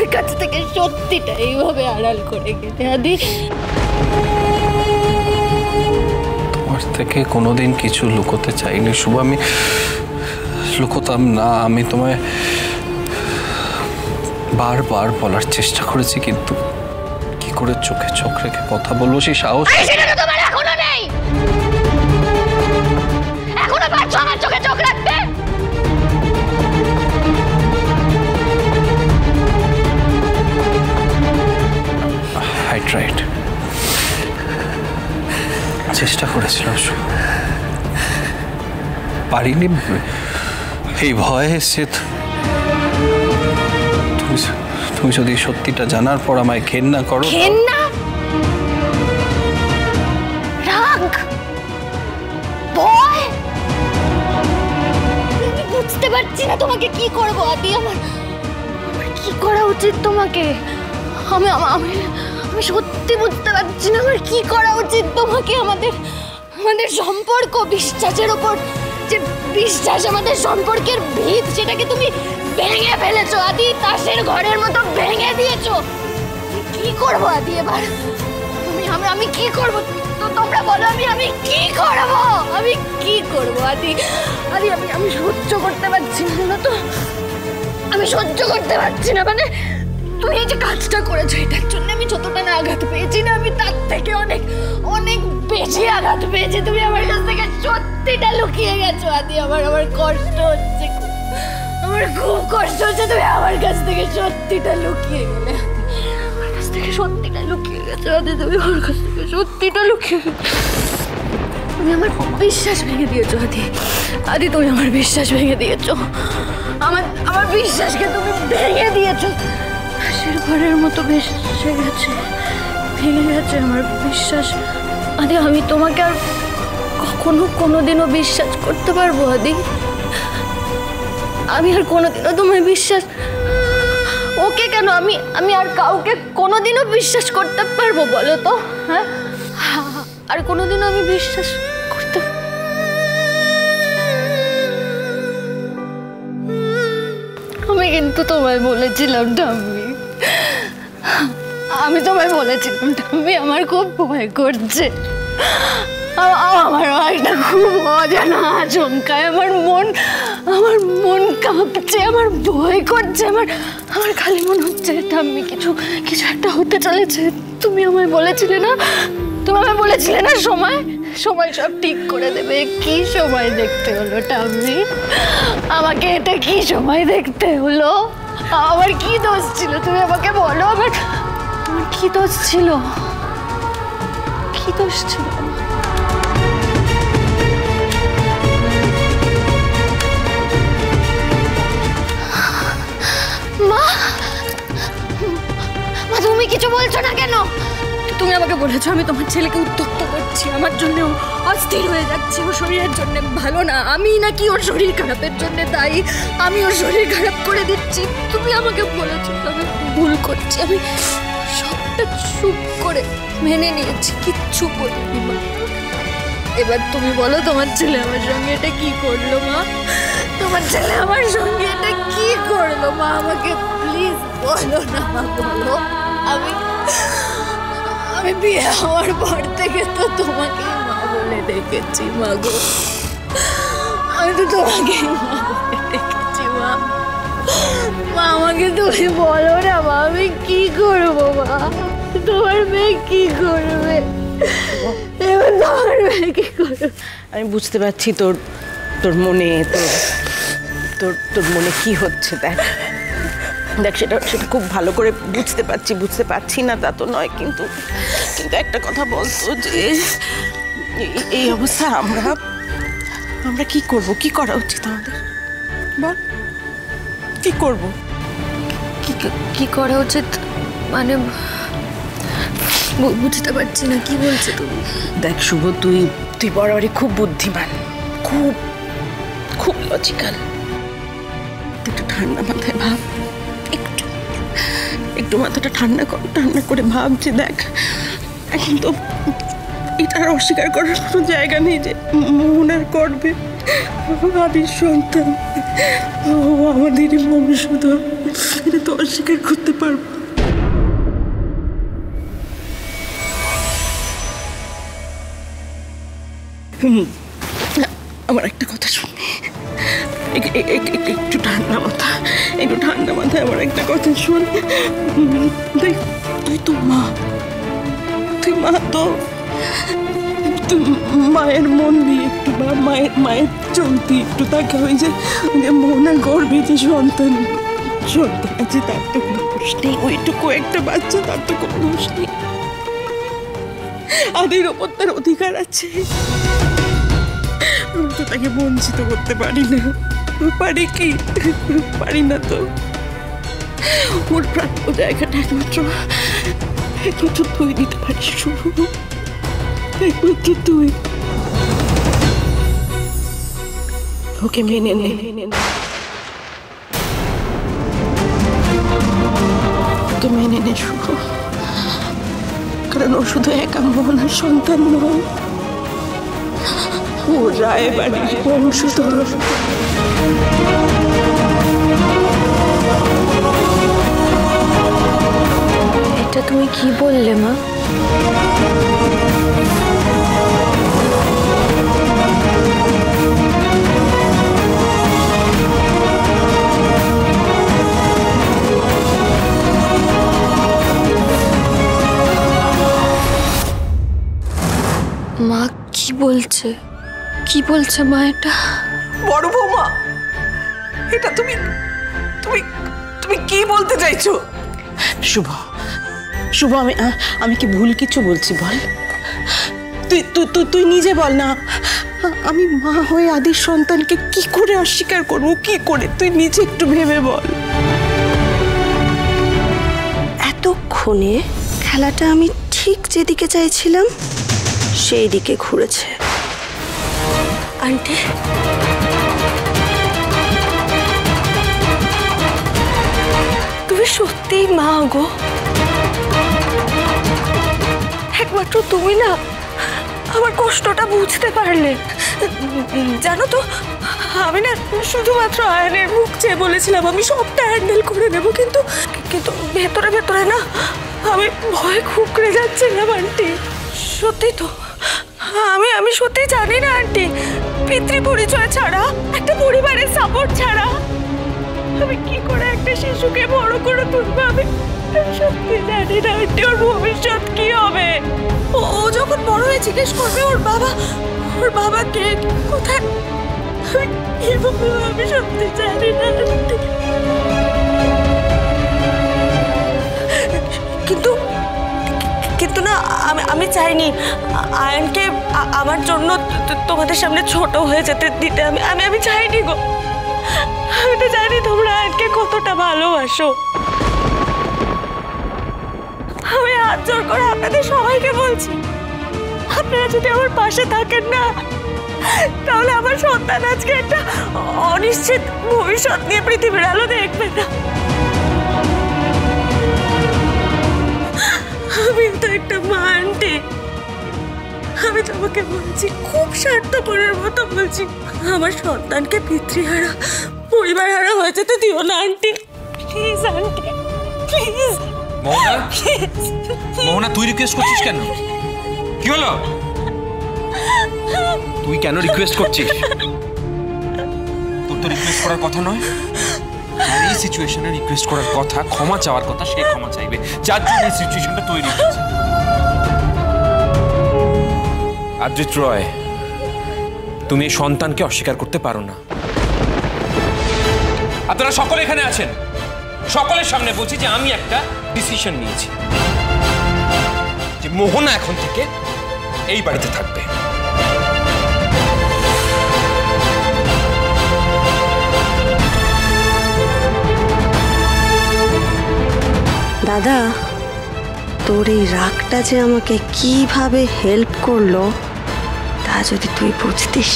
আমার কাছ থেকে সত্যিটা এইভাবে আড়াল করে গেলে আদি। তোমার থেকে কোনোদিন কিছু লুকোতে চাইনি শুভ, আমি লুকোতাম না। আমি তোমায় বারবার বলার চেষ্টা করেছি, কিন্তু কি করে চোখে চোখ রেখে কথা বলবো সেই সাহস তোমার এখনো নেই। এখনো পারছো আমার চোখে চোখ রাখতে? I tried, চেষ্টা করেছিলাম, পারিনি। এই ভয়ে এসে তুমি যদি সত্যিটা জানার পর আমায় ঘেন্না করো। ঘেন্না? রাগ? ভয়? আমি বুঝতে পারছি না তোমাকে কি করবো আদি। আমার কি করা উচিত তোমাকে? আমি সত্যি বুঝতে পারছি না আমার কি করা উচিত তোমাকে। আমাদের সম্পর্ক, বিশ্বাসের উপর যে বিশ্বাস, আমাদের সম্পর্কের ভিত, সেটাকে তুমি ভেঙে ফেলেছো আদি। তাসের ঘরের মতো ভেঙে দিয়েছো। কি করবো আদি এবার? আমি কি করবো? তো তোমরা বলো, আমি কি করবো? আমি কি করবো আদি? আমি সহ্য করতে পারছি না তো, আমি সহ্য করতে পারছি না। মানে তুমি এই যে কাজটা করেছো, এটার জন্য আমি যতটা না আঘাত পেয়েছি না, আমি তার থেকে অনেক অনেক বেশি আঘাত পেয়েছি। তুমি আমার কাছ থেকে সত্যিটা লুকিয়ে গেছো আদি। আমার কষ্ট হচ্ছে, আমার খুব কষ্ট হচ্ছে। তুমি আমার কাছ থেকে সত্যিটা লুকিয়ে গেলে আদি। আমার কাছ থেকে সত্যিটা লুকিয়ে গেছো আদি। তুমি আমার কাছ থেকে সত্যিটা লুকিয়ে গেছো। তুমি আমার বিশ্বাস ভেঙে দিয়েছো আদি। তুমি আমার বিশ্বাস ভেঙে দিয়েছো। আমার বিশ্বাসকে তুমি ভেঙে দিয়েছো। তাসের ঘরের মতো ভেসে গেছে, ভেঙে গেছে আমার বিশ্বাস আদি। আমি তোমাকে আর কোনোদিনও বিশ্বাস করতে পারবো আদি? আমি আর কোনোদিনও তোমায় বিশ্বাস, ওকে কেন, আমি আর কাউকে কোনোদিনও বিশ্বাস করতে পারবো বলো তো? হ্যাঁ, আর কোনোদিনও আমি বিশ্বাস করতে। আমি কিন্তু তোমায় বলেছিলাম ঠাম্মি, আমি তোমায় বলেছিলাম ঠাম্মি, আমার খুব ভয় করছে। আমার একটা খুব অজানা আশঙ্কায় আমার মন কাঁপছে, আমার ভয় করছে। আমার খালি মনে হচ্ছে ঠাম্মি কিছু একটা হতে চলেছে। তুমি আমায় বলেছিলে না, সময় সব ঠিক করে দেবে। কি সময় দেখতে হলো ঠাম্মি? আমাকে এটা কি সময় দেখতে হলো? আমার কি দোষ ছিল? তুমি আমাকে বলো, আমার কি দোষ ছিল? কি দোষ ছিল? মা, তুমি কিছু বলছো না কেন? তুমি আমাকে বলেছো আমি তোমার ছেলেকে উত্ত্যক্ত করছি, আমার জন্য অস্থির হয়ে যাচ্ছে, ওর শরীরের জন্য ভালো না। আমি নাকি ওর শরীর খারাপের জন্য দায়ী? আমি ওর শরীর খারাপ করে দিচ্ছি। তুমি আমাকে বলেছো আমি ভুল করছি, আমি সবটা চুপ করে মেনে নিয়েছি, কিচ্ছু বলিনি মা। এবার তুমি বলো, তোমার ছেলে আমার সঙ্গে এটা কি করলো মা? তোমার ছেলে আমার সঙ্গে এটা কি করলো মা? আমাকে প্লিজ বলো না মা, বলো। আমি বিয়ে হওয়ার পর থেকে তো তোমাকেই মা বলে ডেকেছি মা গো। আমি তো তোমাকেই মা বলে ডেকেছি মা। আমাকে তুমি বলো না মা, আমি কি করবো মা? তোমার মেয়ে কি করবে? এবার তোমার মেয়ে কি করবে? আমি বুঝতে পারছি তোর মনে তোর মনে কি হচ্ছে। দেখ সেটা খুব ভালো করে বুঝতে পারছি না তা তো নয়, কিন্তু একটা কথা বলতো যে এই অবস্থা আমরা কি করব? কি করা উচিত আমাদের? বল, কি করব? কি করা উচিত মানে বুঝতে পারছি না, কি বলছো তুমি? দেখ শুভ, তুই বরাবরই খুব বুদ্ধিমান, খুব লজিক্যাল। একটু ঠান্ডা মাথায় ভাব, একটু মাথাটা ঠান্ডা করে ভাব যে দেখ এখন তো এটার অস্বীকার করার কোনো জায়গা নেই যে মোহনার গর্ভে আদির সন্তান, ও আমাদেরই বংশধর। এটা তো অস্বীকার করতে পারবো। আমার একটা কথা শুনবি? একটু ঠান্ডা মাথায় আমার একটা কথা শোন। দেখ, তুই তো মা, তুই মায়ের মন দিয়ে একটু বা মায়ের চোখ দিয়ে একটু তাকে ওই যে মোহনার গর্ভে যে সন্তান আছে তার তো কোনো দোষ নেই, ওইটুকু একটা বাচ্চা, তার তো কোনো দোষ নেই। আদির ওপর তার অধিকার আছে, আমি তো তাকে বঞ্চিত করতে পারি না। পারি কি? পারি না তো। ওর প্রাপ্য জায়গাটা একমাত্র তুই দিতে পারিস শুরু, একমাত্র তুই। ওকে মেনে নে, ওকে মেনে নে শুরু, কারণ ও শুধু একা মোহনার সন্তান নয়, ও রায় বাড়ির বংশধর। এটা তুমি কি বললে মা? মা কি বলছে? কি বলছে মা এটা? বড় বৌমা, এটা তুমি তুমি তুমি কি বলতে চাইছো? শুভ, আমি কি ভুল কিছু বলছি বল? তুই নিজে বল না, আমি মা হয়ে আদির সন্তানকে কি করে অস্বীকার করবো? কি করে? তুই নিজে একটু ভেবে বল। এতক্ষণে খেলাটা আমি ঠিক যেদিকে চাইছিলাম সেই দিকে ঘুরেছে। আন্টি, তুমি সত্যিই মা গো, একমাত্র তুমি না আমার কষ্টটা বুঝতে পারলে। জানো তো, আমি না শুধুমাত্র আয়নের মুখ চেয়ে বলেছিলাম আমি সবটা হ্যান্ডেল করে নেব, কিন্তু ভেতরে ভেতরে না আমি ভয় খুকড়ে যাচ্ছিলাম আন্টি। সত্যি তো, আমি সত্যি জানি না আন্টি, পিতৃ পরিচয় ছাড়া, একটা পরিবারের সাপোর্ট ছাড়া আমি কি করে একটা শিশুকে বড় করে তুলবো? আমি সত্যি জানি না আন্টি, ওর ভবিষ্যৎ কি হবে। ও যখন বড় হয়ে জিজ্ঞেস করবে ওর বাবা কে, কোথায়, আমি সত্যি জানি না আন্টি। কিন্তু না, আমি চাইনি আয়নকে আমার জন্য তোমাদের সামনে ছোট হয়ে যেতে দিতে। আমি চাইনি গো। আমি তো জানি তোমরা আয়নকে কতটা ভালোবাসো। আমি হাত জোর করে আপনাদের সবাইকে বলছি, আপনারা যদি আমার পাশে থাকেন না, তাহলে আমার সন্তান আজকে একটা অনিশ্চিত ভবিষ্যৎ নিয়ে পৃথিবীর আলো দেখবে না। আমি তো একটা মা আন্টি, আমি তোমাকে বলছি, খুব স্বার্থপরের মতো বলছি, আমার সন্তানকে পিতৃহারা, পরিবার হারা হয়ে যেতে দিও না আন্টি, প্লিজ আন্টি, প্লিজ। মোহনা, তুই রিকোয়েস্ট করছিস কেন? কি হলো? তুই কেন রিকোয়েস্ট করছিস? তোর তো রিকোয়েস্ট করার কথা নয়। এই সিচুয়েশনে রিকোয়েস্ট করার কথা, ক্ষমা চাওয়ার কথা, সে ক্ষমা চাইবে যার জন্য এই সিচুয়েশনটা তৈরি হয়েছে। আদ্রিত রয়, তুমি এই সন্তানকে অস্বীকার করতে পারো না। আপনারা সকলে এখানে আছেন, সকলের সামনে বলছি যে আমি একটা ডিসিশন নিয়েছি যে মোহনা এখন থেকে এই বাড়িতে থাকবে। দাদা, তোর এই রাগটা যে আমাকে কিভাবে হেল্প করলো তা যদি তুই বুঝতিস।